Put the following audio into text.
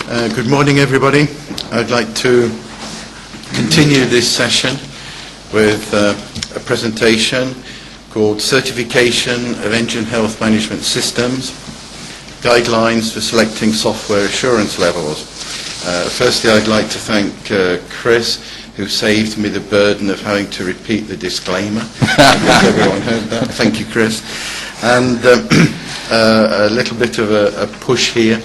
Good morning, everybody. I'd like to continue this session with a presentation called Certification of Engine Health Management Systems, Guidelines for Selecting Software Assurance Levels. Firstly, I'd like to thank Chris, who saved me the burden of having to repeat the disclaimer. I guess everyone heard that. Thank you, Chris. And a little bit of a push here.